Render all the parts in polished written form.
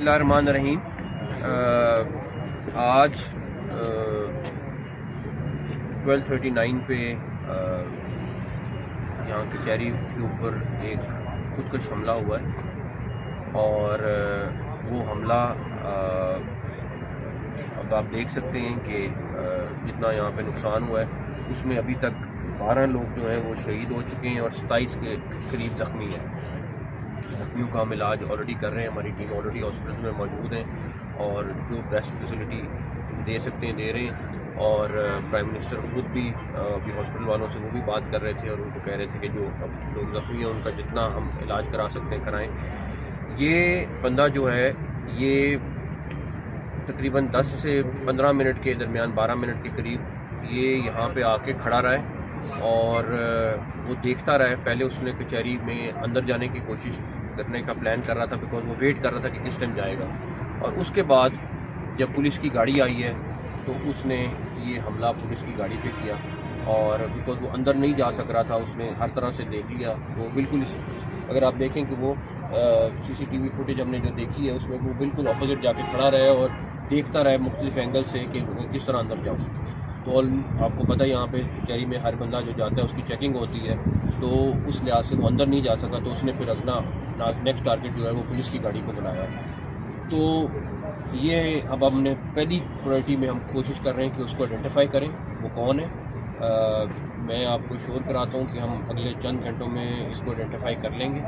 बिस्मिल्लाहिर्रहमानिर्रहीम। आज 12:39 पे यहाँ कचहरी के ऊपर एक खुदकश हमला हुआ है और वो हमला अब आप देख सकते हैं कि जितना यहाँ पे नुकसान हुआ है उसमें अभी तक 12 लोग जो हैं वो शहीद हो चुके हैं और 27 के करीब ज़ख्मी हैं। ज़ख्मियों का हम इलाज ऑलरेडी कर रहे हैं, हमारी टीम ऑलरेडी हॉस्पिटल में मौजूद है और जो बेस्ट फैसिलिटी दे सकते हैं दे रहे हैं। और प्राइम मिनिस्टर खुद भी अभी हॉस्पिटल वालों से वो भी बात कर रहे थे और उनको कह रहे थे कि जो अब लोग ज़ख्मी हैं उनका जितना हम इलाज करा सकते हैं कराएँ। ये बंदा जो है ये तकरीबन 10 से 15 मिनट के दरमियान 12 मिनट के करीब ये यहाँ पे आके खड़ा रहा है और वो देखता रहा है। पहले उसने कचहरी में अंदर जाने की कोशिश करने का प्लान कर रहा था बिकॉज वो वेट कर रहा था कि किस टाइम जाएगा, और उसके बाद जब पुलिस की गाड़ी आई है तो उसने ये हमला पुलिस की गाड़ी पे किया और बिकॉज वो अंदर नहीं जा सक रहा था उसने हर तरह से देख लिया। वो बिल्कुल अगर आप देखें कि वो CCTV फुटेज हमने जो देखी है उसमें वो बिल्कुल अपोजिट जाके खड़ा रहे और देखता रहे मुख्तलिफ एंगल से कि किस तरह अंदर जाऊँ। तो आपको पता है यहाँ पे कचहरी में हर बंदा जो जाता है उसकी चेकिंग होती है, तो उस लिहाज से वो अंदर नहीं जा सका, तो उसने फिर अपना नेक्स्ट टारगेट जो है वो पुलिस की गाड़ी को बनाया। तो ये अब हमने पहली प्रायोरिटी में हम कोशिश कर रहे हैं कि उसको आइडेंटिफाई करें वो कौन है। मैं आपको श्योर कराता हूँ कि हम अगले चंद घंटों में इसको आइडेंटिफाई कर लेंगे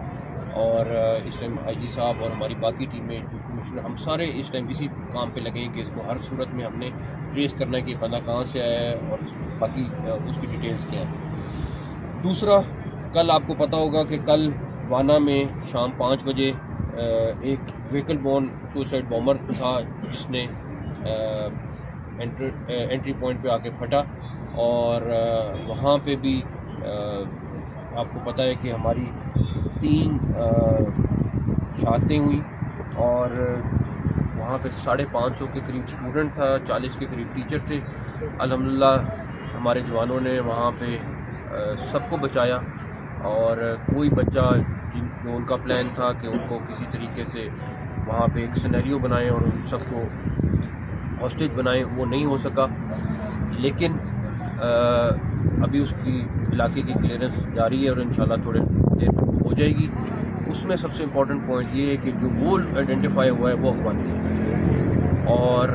और इस टाइम IG साहब और हमारी बाकी टीमें कमिश्नर हम सारे इस टाइम इसी काम पे लगे हैं कि इसको हर सूरत में हमने ट्रेस करना है कि बंदा कहाँ से आया है और बाकी उसकी डिटेल्स क्या है। दूसरा, कल आपको पता होगा कि कल वाना में शाम 5 बजे एक व्हीकल बोर्न सुसाइड बॉम्बर था जिसने एंट्री पॉइंट पे आके फटा और वहाँ पे भी आपको पता है कि हमारी 3 शहादतें हुई और वहाँ पे 550 के करीब स्टूडेंट था, 40 के करीब टीचर थे। अल्हम्दुलिल्लाह हमारे जवानों ने वहाँ पे सबको बचाया और कोई बच्चा जो उनका प्लान था कि उनको किसी तरीके से वहाँ पे एक सिनेरियो बनाएं और उन सबको हॉस्टेज बनाएं वो नहीं हो सका। लेकिन अभी उसकी इलाके की क्लियरेंस जारी है और इंशाल्लाह थोड़े देर में हो जाएगी। उसमें सबसे इम्पोर्टेंट पॉइंट ये है कि जो वो आइडेंटिफाई हुआ है वो अफगानी है और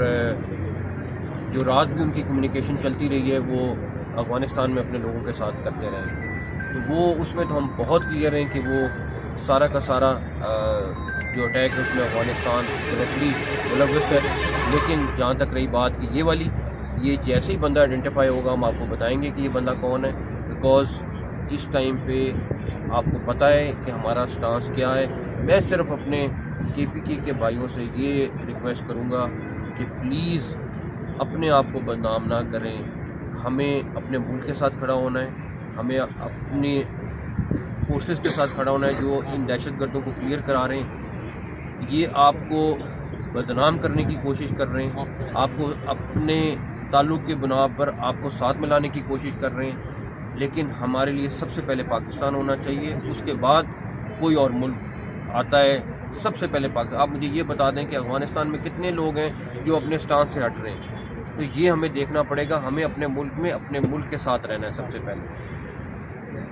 जो रात भी उनकी कम्युनिकेशन चलती रही है वो अफ़गानिस्तान में अपने लोगों के साथ करते रहे। तो वो उसमें तो हम बहुत क्लियर हैं कि वो सारा का सारा जो अटैक है उसमें अफ़गानिस्तान डायरेक्टली मुलव्वस है। लेकिन जहाँ तक रही बात कि ये जैसे ही बंदा आइडेंटिफाई होगा हम आपको बताएंगे कि ये बंदा कौन है, बिकॉज़ इस टाइम पे आपको पता है कि हमारा स्टांस क्या है। मैं सिर्फ अपने KPK के भाइयों से ये रिक्वेस्ट करूँगा कि प्लीज़ अपने आप को बदनाम ना करें। हमें अपने मुल्क के साथ खड़ा होना है, हमें अपने फोर्सेस के साथ खड़ा होना है जो इन दहशतगर्दों को क्लियर करा रहे हैं। ये आपको बदनाम करने की कोशिश कर रहे हैं, आपको अपने ताल्लुक़ के बुनियाद पर आपको साथ मिलाने की कोशिश कर रहे हैं। लेकिन हमारे लिए सबसे पहले पाकिस्तान होना चाहिए, उसके बाद कोई और मुल्क आता है। सबसे पहले पाकिस्तान। आप मुझे ये बता दें कि अफ़गानिस्तान में कितने लोग हैं जो अपने स्टांस से हट रहे हैं, तो ये हमें देखना पड़ेगा। हमें अपने मुल्क में अपने मुल्क के साथ रहना है सबसे पहले।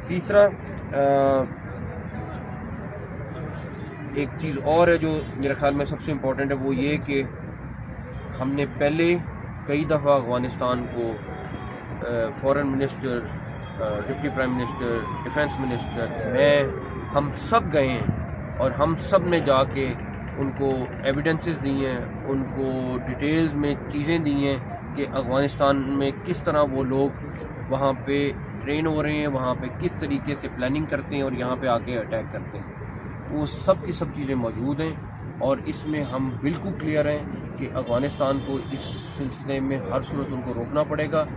तीसरा, एक चीज़ और है जो मेरे ख्याल में सबसे इम्पोर्टेंट है, वो ये कि हमने पहले कई दफ़ा अफ़गानिस्तान को foreign minister, deputy prime minister, defence minister, हम सब गए हैं और हम सब ने जाके उनको एविडेंसेस दी हैं, उनको डिटेल्स में चीज़ें दी हैं कि अफ़गानिस्तान में किस तरह वो लोग वहाँ पे ट्रेन हो रहे हैं, वहाँ पे किस तरीके से प्लानिंग करते हैं और यहाँ पे आके अटैक करते हैं। वो सब की सब चीज़ें मौजूद हैं और इसमें हम बिल्कुल क्लियर हैं कि अफ़गानिस्तान को इस सिलसिले में हर सूरत उनको रोकना पड़ेगा।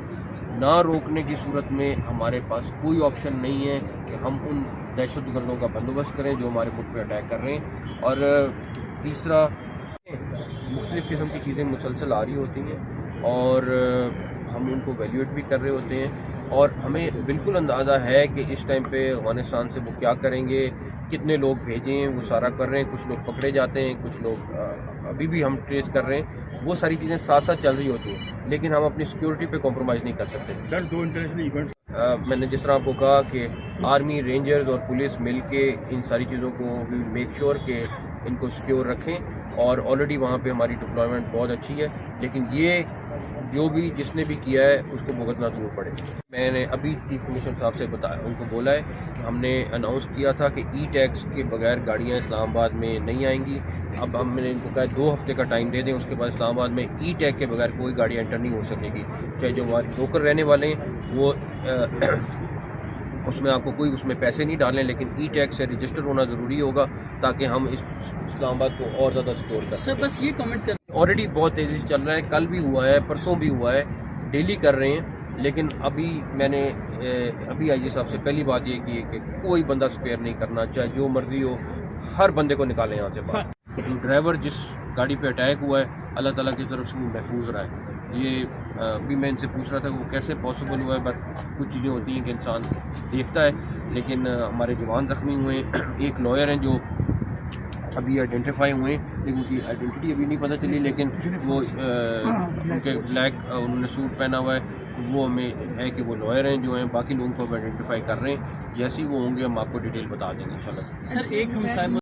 ना रोकने की सूरत में हमारे पास कोई ऑप्शन नहीं है कि हम उन दहशतगर्दों का बंदोबस्त करें जो हमारे मुल्क पे अटैक कर रहे हैं। और तीसरा, मुख्तलिफ़ किस्म की चीज़ें मुसलसल आ रही होती हैं और हम उनको वैल्यूएट भी कर रहे होते हैं और हमें बिल्कुल अंदाज़ा है कि इस टाइम पे अफ़गानिस्तान से वो क्या करेंगे, کتنے لوگ بھیجیں وہ سارا کر رہے ہیں. کچھ لوگ پکڑے جاتے ہیں, کچھ لوگ ابھی بھی ہم ٹریس کر رہے ہیں. وہ ساری چیزیں ساتھ ساتھ چل رہی ہوتی ہیں, لیکن ہم اپنی سیکیورٹی پہ کمپرومائز نہیں کر سکتے. سر 2 انٹرنیشنل ایونٹس میں نے جس طرح آپ کو کہا کہ آرمی, رینجرز اور پولیس مل کے ان ساری چیزوں کو میک شیور کہ ان کو سیکیور رکھیں, اور آلریڈی وہاں پہ ہماری ڈپلائمنٹ بہت اچھی ہے. لیکن یہ جو بھی جس نے بھی کیا ہے اس کو بھگتنا ضرور پڑے. میں نے ابھی چیف کمشنر صاحب سے بتایا, ان کو بولا ہے کہ ہم نے اناؤنس کیا تھا کہ ای ٹیکس کے بغیر گاڑیاں اسلام آباد میں نہیں آئیں گی. اب ہم نے ان کو کہا 2 ہفتے کا ٹائم دے دیں, اس کے بعد اسلام آباد میں ای ٹیگ کے بغیر کوئی گاڑی انٹر نہیں ہو سکے گی. چاہے جو ہمارے لوکل رہنے والے ہیں وہ اس میں آپ کو کوئی اس میں پیسے نہیں ڈالیں, لیکن ای ٹیگ سے رجسٹر ہونا ضروری ہوگا تاکہ ہم اس اسلام آباد کو اور زیادہ سیکیور کر سکیں. سر بس یہ کامنٹ کر, آلریڈی بہت تیزی سے چل رہا ہے, کل بھی ہوا ہے, پرسوں بھی ہوا ہے, ڈیلی کر رہے ہیں. لیکن ابھی میں نے ابھی آئی جی صاحب سے پہلی بات یہ کی ہے کہ کوئی بندہ سپیئر نہیں کرنا, چاہے جو مرضی ہو, ہر بندے کو نکالیں یہاں سے باہر. جو ڈرائیور جس گاڑی پہ اٹیک ہوا ہے اللہ تعالیٰ کی طرف سے وہ محفوظ رہا ہے. یہ ابھی میں ان سے پوچھ رہا تھا کہ وہ کیسے پاسبل ہوا ہے, بٹ کچھ چیزیں ہوتی ہیں کہ انسان دیکھتا ہے. لیکن ہمارے جوان زخمی ہوئے ہیں, ایک لائر ہیں جو ابھی آئیڈینٹیفائی ہوئے ہیں, لیکن ان کی آئیڈینٹی ابھی نہیں پتہ چلی, لیکن وہ ان کے بلیک انہوں نے سوٹ پہنا ہوا ہے, وہ ہمیں ہے کہ وہ لائر ہیں جو ہیں. باقی لوگوں کو ہم آئیڈینٹیفائی کر رہے ہیں, جیسے ہی وہ ہوں گے ہم آپ کو ڈیٹیل بتا دیں گے انشاءاللہ. سر ایک ہم